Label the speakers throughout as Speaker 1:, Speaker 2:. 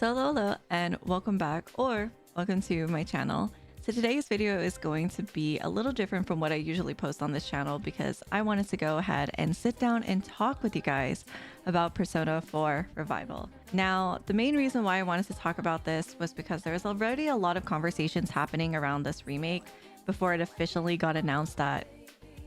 Speaker 1: So hello and welcome back, or welcome to my channel. So today's video is going to be a little different from what I usually post on this channel because I wanted to go ahead and sit down and talk with you guys about Persona 4 Revival. Now, the main reason why I wanted to talk about this was because there was already a lot of conversations happening around this remake before it officially got announced that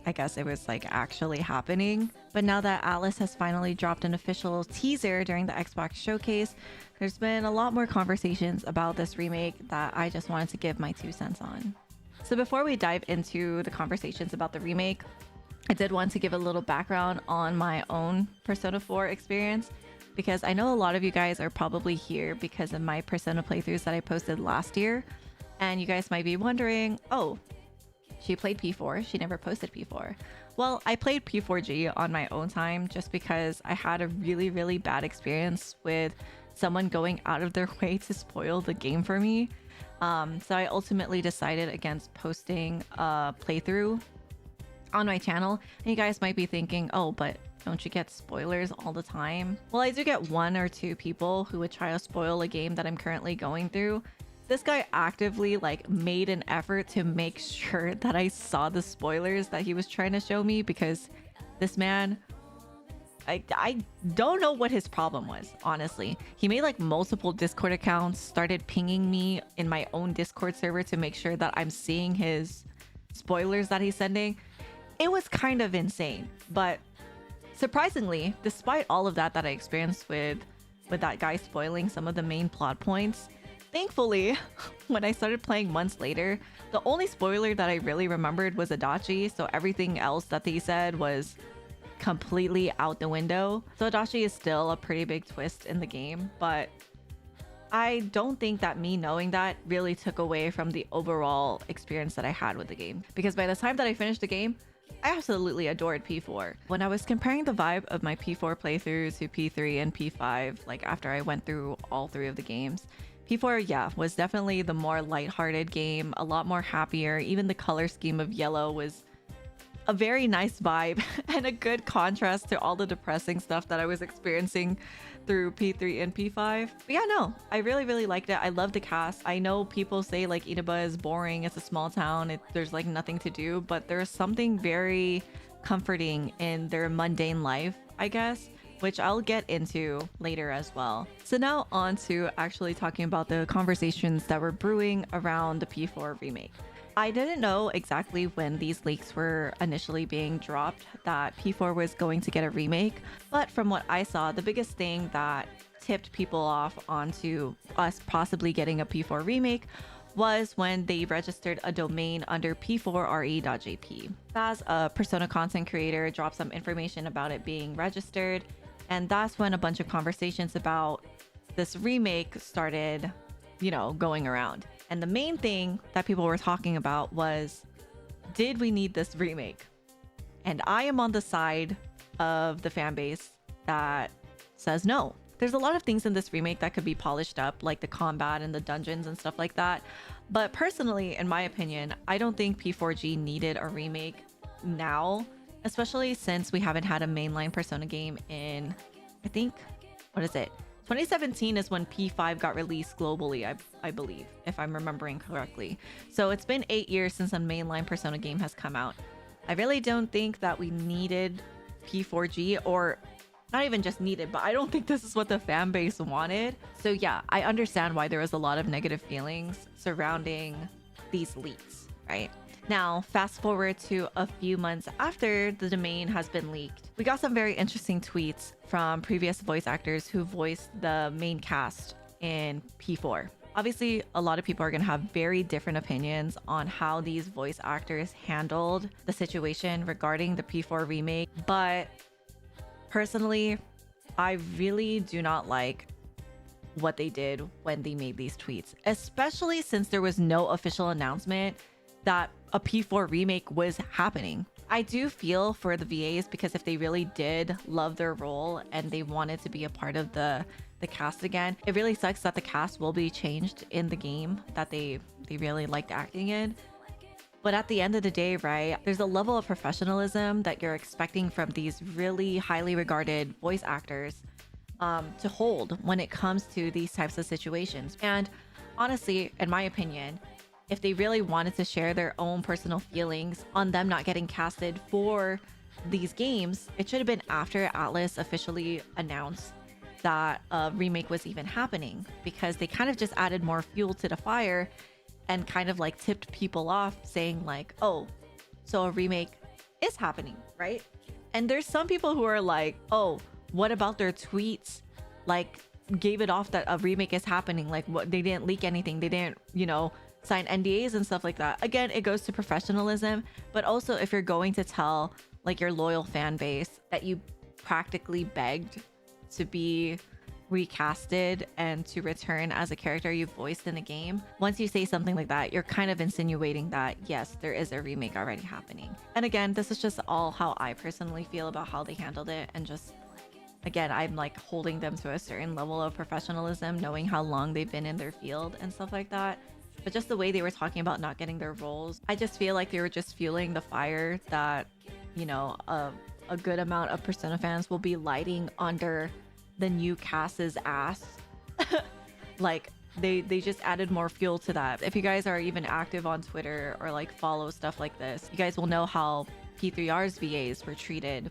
Speaker 1: I guess it was like actually happening. But now that Alice has finally dropped an official teaser during the Xbox showcase, there's been a lot more conversations about this remake that I just wanted to give my 2 cents on. So before we dive into the conversations about the remake, I did want to give a little background on my own Persona 4 experience, because I know a lot of you guys are probably here because of my Persona playthroughs that I posted last year. And you guys might be wondering, oh, she played P4, she never posted P4. Well, I played P4G on my own time just because I had a really bad experience with someone going out of their way to spoil the game for me. So I ultimately decided against posting a playthrough on my channel. And you guys might be thinking, oh, but don't you get spoilers all the time? Well, I do get 1 or 2 people who would try to spoil a game that I'm currently going through. This guy actively made an effort to make sure that I saw the spoilers that he was trying to show me, because this man, I don't know what his problem was, honestly. He made multiple Discord accounts, started pinging me in my own Discord server to make sure that I'm seeing his spoilers that he's sending. It was kind of insane, but surprisingly, despite all of that I experienced with that guy spoiling some of the main plot points, thankfully, when I started playing months later, the only spoiler that I really remembered was Adachi, so everything else that they said was completely out the window. So Adachi is still a pretty big twist in the game, but I don't think that me knowing that really took away from the overall experience that I had with the game, because by the time that I finished the game, I absolutely adored P4. When I was comparing the vibe of my P4 playthrough to P3 and P5, after I went through all 3 of the games, P4, yeah, was definitely the more lighthearted game, a lot more happier. Even the color scheme of yellow was a very nice vibe and a good contrast to all the depressing stuff that I was experiencing through P3 and P5. But yeah, no, I really liked it. I love the cast. I know people say Inaba is boring, it's a small town, there's nothing to do, but there's something very comforting in their mundane life, I guess, which I'll get into later as well. So now on to actually talking about the conversations that were brewing around the P4 remake. I didn't know exactly when these leaks were initially being dropped that P4 was going to get a remake, but from what I saw, the biggest thing that tipped people off onto us possibly getting a P4 remake was when they registered a domain under p4re.jp. As a Persona content creator, dropped some information about it being registered, and that's when a bunch of conversations about this remake started, going around. And the main thing that people were talking about was, did we need this remake? And I am on the side of the fan base that says no. There's a lot of things in this remake that could be polished up, like the combat and the dungeons and stuff like that. But personally, in my opinion, I don't think P4G needed a remake now, especially since we haven't had a mainline Persona game in, I think, 2017 is when P5 got released globally, I believe, if I'm remembering correctly. So it's been 8 years since a mainline Persona game has come out. I really don't think that we needed P4G, or not even just needed, but I don't think this is what the fan base wanted. So yeah, I understand why there was a lot of negative feelings surrounding these leaks, right? Now, fast forward to a few months after the domain has been leaked, we got some very interesting tweets from previous voice actors who voiced the main cast in P4. Obviously, a lot of people are going to have very different opinions on how these voice actors handled the situation regarding the P4 remake, but personally, I really do not like what they did when they made these tweets, especially since there was no official announcement that a P4 remake was happening. I do feel for the VAs, because if they really did love their role and they wanted to be a part of the cast again, it really sucks that the cast will be changed in the game that they really liked acting in. But at the end of the day, right, there's a level of professionalism that you're expecting from these really highly regarded voice actors to hold when it comes to these types of situations. And honestly, in my opinion, if they really wanted to share their own personal feelings on them not getting casted for these games, it should have been after Atlas officially announced that a remake was even happening, because they kind of just added more fuel to the fire and kind of like tipped people off saying like, oh, so a remake is happening, right? And there's some people who are like, oh, what about their tweets? Like, gave it off that a remake is happening. Like, what, they didn't leak anything. They didn't, you know, sign NDAs and stuff like that. Again, it goes to professionalism, but also if you're going to tell like your loyal fan base that you practically begged to be recasted and to return as a character you voiced in the game, once you say something like that, you're kind of insinuating that yes, there is a remake already happening. And again, this is just all how I personally feel about how they handled it, and just again, I'm like holding them to a certain level of professionalism, knowing how long they've been in their field and stuff like that. But just the way they were talking about not getting their roles, I just feel like they were just fueling the fire that, you know, a good amount of Persona fans will be lighting under the new cast's ass. Like, they just added more fuel to that. If you guys are even active on Twitter or like follow stuff like this, you guys will know how P3R's VAs were treated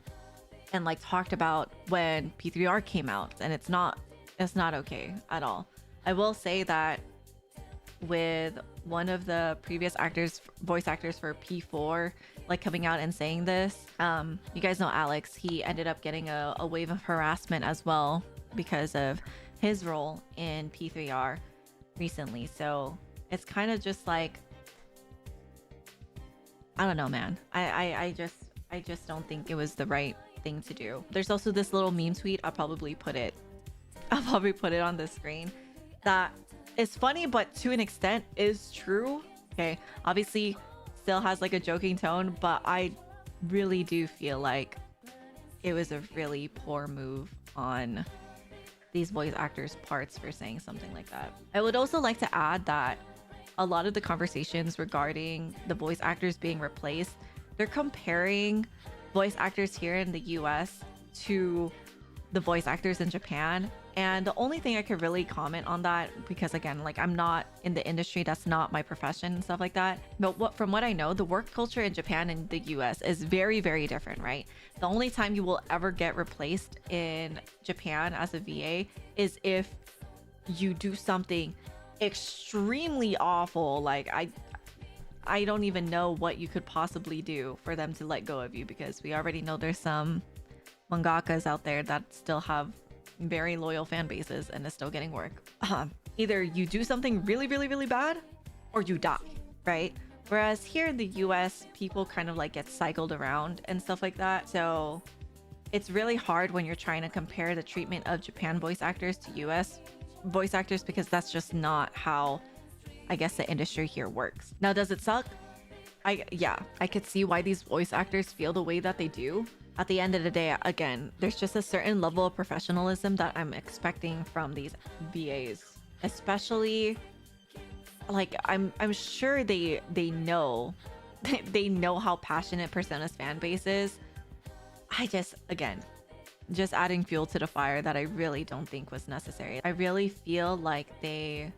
Speaker 1: and like talked about when P3R came out, and it's not okay at all. I will say that with one of the previous voice actors for P4 like coming out and saying this, you guys know Alex, he ended up getting a wave of harassment as well because of his role in P3R recently. So it's kind of just like, I don't know, man. I just don't think it was the right thing to do. There's also this little meme tweet, I'll probably put it on the screen, that is funny but to an extent is true. Okay, obviously still has like a joking tone, but I really do feel like it was a really poor move on these voice actors' parts for saying something like that. I would also like to add that a lot of the conversations regarding the voice actors being replaced, they're comparing voice actors here in the US to the voice actors in Japan. And the only thing I could really comment on that, because again, like I'm not in the industry, that's not my profession and stuff like that. But from what I know, the work culture in Japan and the US is very, very different, right? The only time you will ever get replaced in Japan as a VA is if you do something extremely awful. Like I don't even know what you could possibly do for them to let go of you, because we already know there's some mangakas out there that still have very loyal fan bases and is still getting work. Either you do something really, really, really bad or you die, right? Whereas here in the US, people kind of like get cycled around and stuff like that. So it's really hard when you're trying to compare the treatment of Japan voice actors to US voice actors, because that's just not how I guess the industry here works. Now, does it suck? Yeah, I could see why these voice actors feel the way that they do. At the end of the day, again, there's just a certain level of professionalism that I'm expecting from these VAs, especially like I'm sure they know they know how passionate Persona's fan base is. I just, again, just adding fuel to the fire that I really don't think was necessary. I really feel like they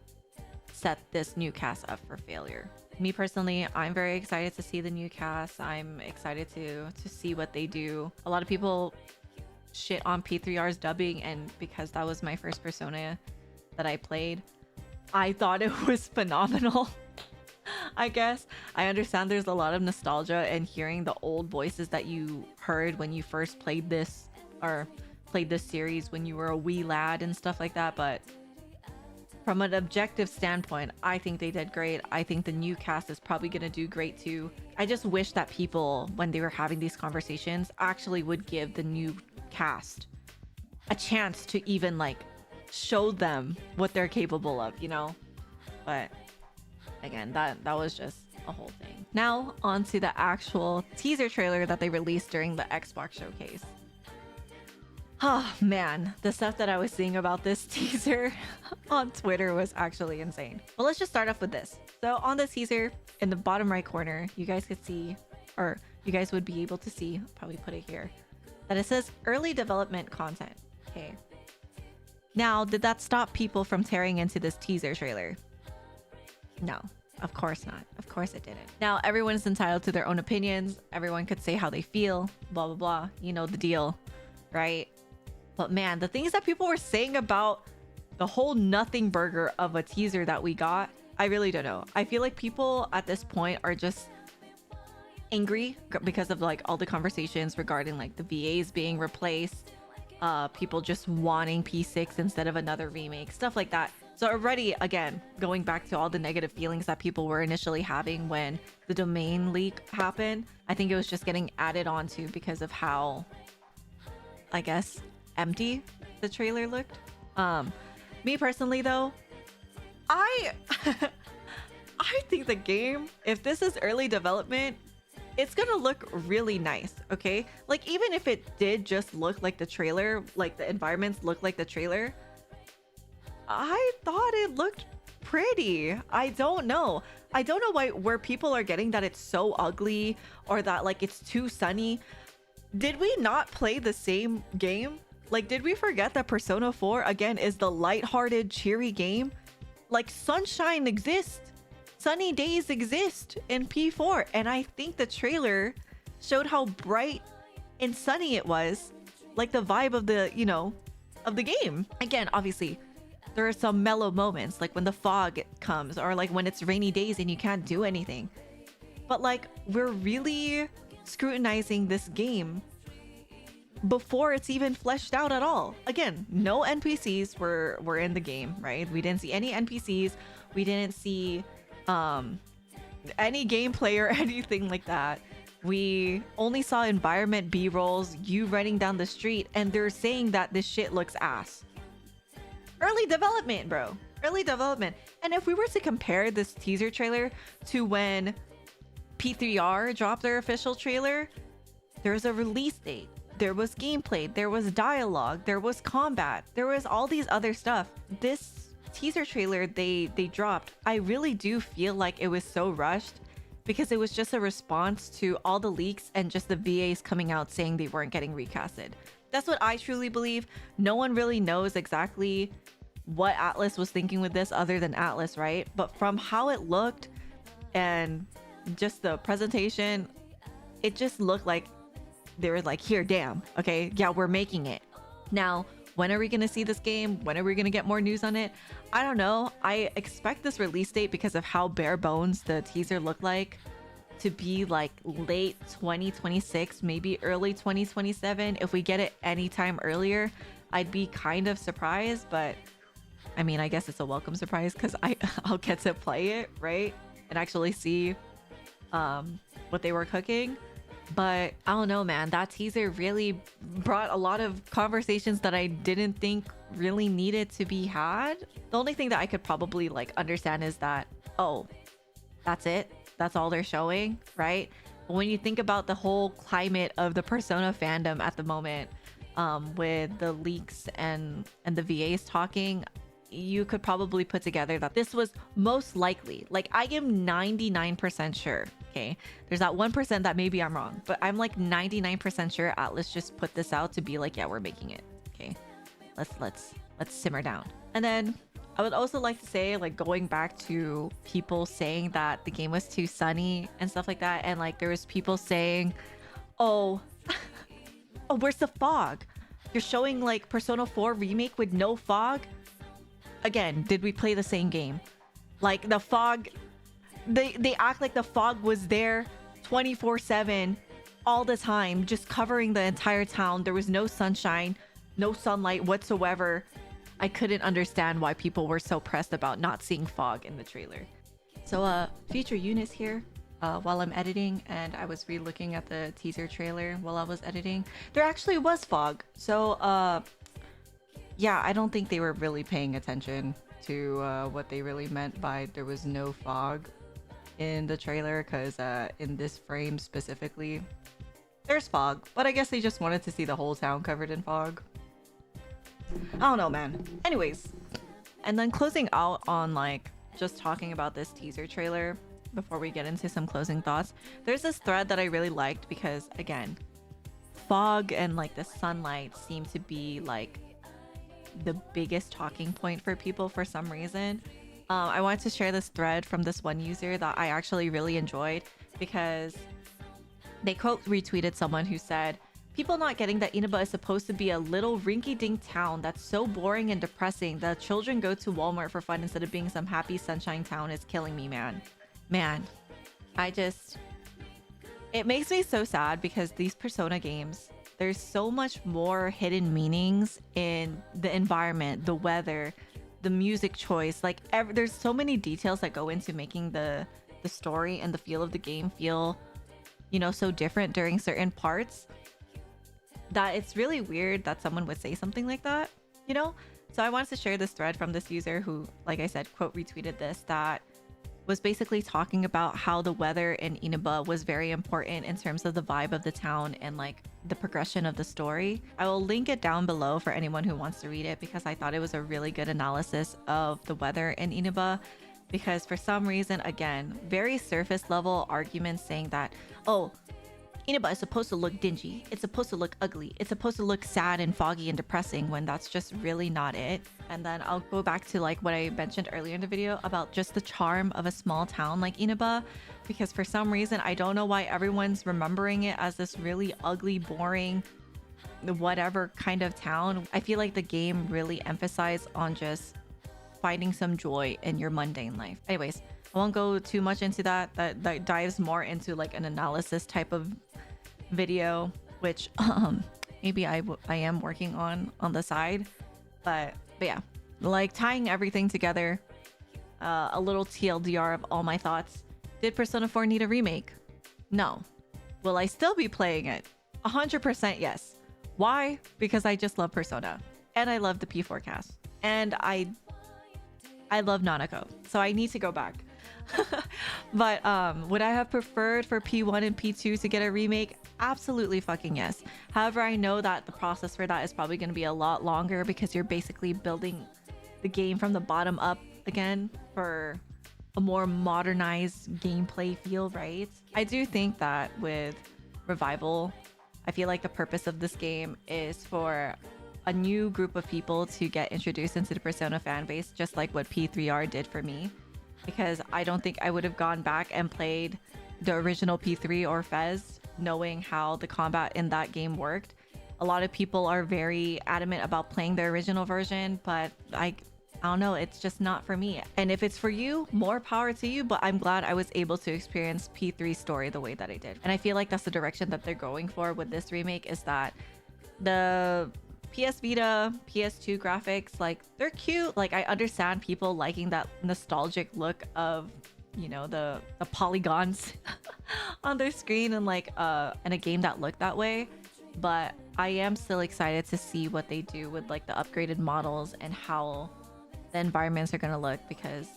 Speaker 1: set this new cast up for failure. Me personally, I'm very excited to see the new cast. I'm excited to see what they do. A lot of people shit on P3R's dubbing, and because that was my first Persona that I played, I thought it was phenomenal. I guess I understand there's a lot of nostalgia in hearing the old voices that you heard when you first played this, or played this series when you were a wee lad and stuff like that, but from an objective standpoint, I think they did great. I think the new cast is probably going to do great too. I just wish that people, when they were having these conversations, actually would give the new cast a chance to even like show them what they're capable of, you know? But again, that was just a whole thing. Now on to the actual teaser trailer that they released during the Xbox showcase. Oh man, the stuff that I was seeing about this teaser on Twitter was actually insane. Well, let's just start off with this. So on the teaser, in the bottom right corner, you guys could see, or you guys would be able to see, I'll probably put it here, that it says early development content. Okay. Now, did that stop people from tearing into this teaser trailer? No, of course not. Of course it didn't. Now, everyone's entitled to their own opinions. Everyone could say how they feel, blah, blah, blah. You know the deal, right? But man, the things that people were saying about the whole nothing burger of a teaser that we got, I really don't know. I feel like people at this point are just angry because of like all the conversations regarding like the VAs being replaced, people just wanting P6 instead of another remake, stuff like that. So already, again, going back to all the negative feelings that people were initially having when the domain leak happened, I think it was just getting added onto because of how, I guess, empty the trailer looked. Me personally though, I I think the game, if this is early development, it's gonna look really nice, okay? Like, even if it did just look like the trailer, like the environments look like the trailer, I thought it looked pretty. I don't know where people are getting that it's so ugly or that like it's too sunny. Did we not play the same game? Like, did we forget that Persona 4 again is the lighthearted, cheery game? Like, sunshine exists, sunny days exist in P4, and I think the trailer showed how bright and sunny it was, like the vibe of the, you know, of the game. Again, obviously there are some mellow moments, like when the fog comes or like when it's rainy days and you can't do anything, but like we're really scrutinizing this game before it's even fleshed out at all. Again, no NPCs were in the game, right? We didn't see any NPCs, we didn't see any gameplay or anything like that. We only saw environment B-rolls, you running down the street, and they're saying that this shit looks ass. Early development, bro. Early development. And if we were to compare this teaser trailer to when P3R dropped their official trailer, there's a release date, there was gameplay, there was dialogue, there was combat, there was all these other stuff. This teaser trailer they dropped, I really do feel like it was so rushed because it was just a response to all the leaks and just the VAs coming out saying they weren't getting recasted. That's what I truly believe. No one really knows exactly what Atlas was thinking with this other than Atlas, right? But from how it looked and just the presentation, it just looked like they were like, here, damn, okay, yeah, we're making it. Now, when are we gonna see this game? When are we gonna get more news on it? I don't know. I expect this release date, because of how bare bones the teaser looked like, to be like late 2026, maybe early 2027. If we get it anytime earlier, I'd be kind of surprised, but I mean, I guess it's a welcome surprise because I'll get to play it, right? And actually see what they were cooking. But I don't know, man, that teaser really brought a lot of conversations that I didn't think really needed to be had. The only thing that I could probably like understand is that, oh, that's it, that's all they're showing, right? But when you think about the whole climate of the Persona fandom at the moment, with the leaks and the VAs talking, you could probably put together that this was most likely, like, I am 99% sure, okay, there's that 1% that maybe I'm wrong, but I'm like 99% sure Atlas just put this out to be like, yeah, we're making it, okay, let's simmer down. And then I would also like to say, like, going back to people saying that the game was too sunny and stuff like that, and like there was people saying, oh oh, where's the fog? You're showing like Persona 4 Remake with no fog? Again, did we play the same game? Like, the fog, they act like the fog was there 24/7 all the time, just covering the entire town. There was no sunshine, no sunlight whatsoever. I couldn't understand why people were so pressed about not seeing fog in the trailer. So future Eunice here, while I'm editing, and I was re-looking at the teaser trailer while I was editing, there actually was fog. So yeah, I don't think they were really paying attention to what they really meant by there was no fog in the trailer, because in this frame specifically, there's fog, but I guess they just wanted to see the whole town covered in fog. I don't know, man. Anyways, and then closing out on like just talking about this teaser trailer before we get into some closing thoughts, there's this thread that I really liked because, again, fog and like the sunlight seem to be like the biggest talking point for people for some reason. I wanted to share this thread from this one user that I actually really enjoyed because they quote retweeted someone who said, "People not getting that Inaba is supposed to be a little rinky-dink town that's so boring and depressing that children go to Walmart for fun instead of being some happy sunshine town is killing me, man." Man, it makes me so sad because these Persona games, there's so much more hidden meanings in the environment, the weather, the music choice. Like there's so many details that go into making the story and the feel of the game feel, you know, so different during certain parts that it's really weird that someone would say something like that, you know? So I wanted to share this thread from this user who, like I said, quote retweeted this, that was basically talking about how the weather in Inaba was very important in terms of the vibe of the town and like the progression of the story. I will link it down below for anyone who wants to read it because I thought it was a really good analysis of the weather in Inaba, because for some reason, again, very surface level arguments saying that, oh, Inaba is supposed to look dingy, it's supposed to look ugly, it's supposed to look sad and foggy and depressing, when that's just really not it. And then I'll go back to like what I mentioned earlier in the video about just the charm of a small town like Inaba, because for some reason I don't know why everyone's remembering it as this really ugly, boring, whatever kind of town. I feel like the game really emphasized on just finding some joy in your mundane life. Anyways, I won't go too much into that. That dives more into like an analysis type of video, which maybe I am working on the side, but yeah, like tying everything together, a little TLDR of all my thoughts. Did Persona 4 need a remake? No. Will I still be playing it? 100% yes. Why? Because I just love Persona and I love the P4 cast and I love Nanako, so I need to go back. But would I have preferred for P1 and P2 to get a remake? Absolutely fucking yes. However, I know that the process for that is probably going to be a lot longer because you're basically building the game from the bottom up again for a more modernized gameplay feel, right? I do think that with Revival, I feel like the purpose of this game is for a new group of people to get introduced into the Persona fan base, just like what P3R did for me. Because I don't think I would have gone back and played the original P3 or Fez knowing how the combat in that game worked. A lot of people are very adamant about playing the original version, but I don't know, it's just not for me. And if it's for you, more power to you, but I'm glad I was able to experience P3's story the way that I did. And I feel like that's the direction that they're going for with this remake, is that the PS Vita, PS2 graphics, like they're cute. Like I understand people liking that nostalgic look of, you know, the polygons on their screen and like in a game that looked that way. But I am still excited to see what they do with like the upgraded models and how the environments are gonna look, because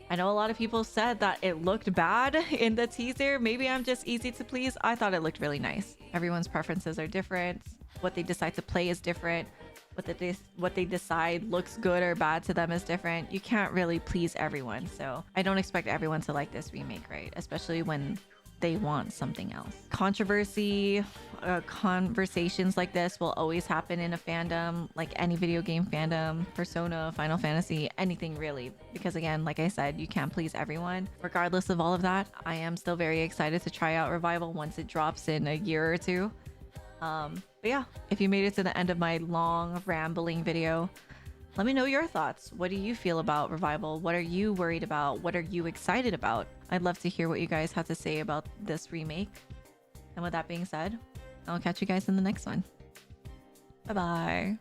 Speaker 1: I know a lot of people said that it looked bad in the teaser. Maybe I'm just easy to please. I thought it looked really nice. Everyone's preferences are different. What they decide to play is different. What they decide looks good or bad to them is different. You can't really please everyone. So I don't expect everyone to like this remake, right? Especially when they want something else. Controversy, conversations like this will always happen in a fandom, like any video game fandom, Persona, Final Fantasy, anything really. Because again, like I said, you can't please everyone. Regardless of all of that, I am still very excited to try out Revival once it drops in a year or two. But yeah, if you made it to the end of my long rambling video, let me know your thoughts. What do you feel about Revival? What are you worried about? What are you excited about? I'd love to hear what you guys have to say about this remake. And with that being said, I'll catch you guys in the next one. Bye bye.